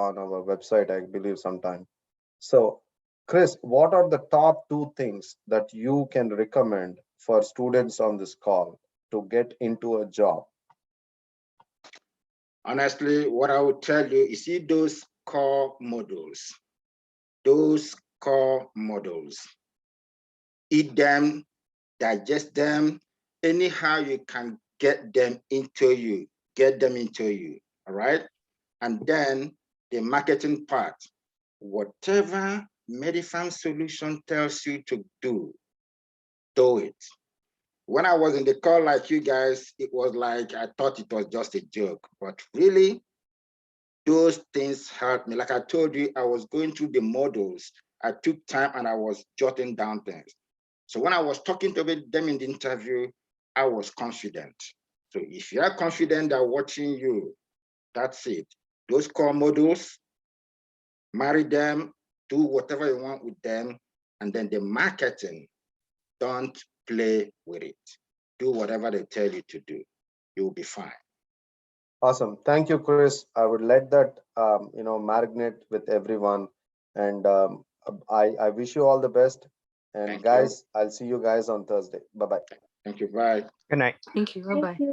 on our website, I believe, sometime. So, Chris, what are the top 2 things that you can recommend for students on this call to get into a job? Honestly, what I would tell you is see those core modules. Those core models. Eat them, digest them, anyhow you can get them into you, all right? And then the marketing part, whatever MediPharm Solution tells you to do it. When I was in the call like you guys, it was like, I thought it was just a joke, but really, those things helped me. Like I told you, I was going through the models. I took time and I was jotting down things. So when I was talking to them in the interview, I was confident. So if you are confident that watching you, that's it. Those core modules, marry them, do whatever you want with them, and then the marketing, don't play with it. Do whatever they tell you to do. You'll be fine. Awesome. Thank you, Chris. I would let that marinate with everyone. And I wish you all the best. And Thank you. guys, I'll see you guys on Thursday. Bye bye. Thank you. Bye. Good night. Thank you. Bye-bye.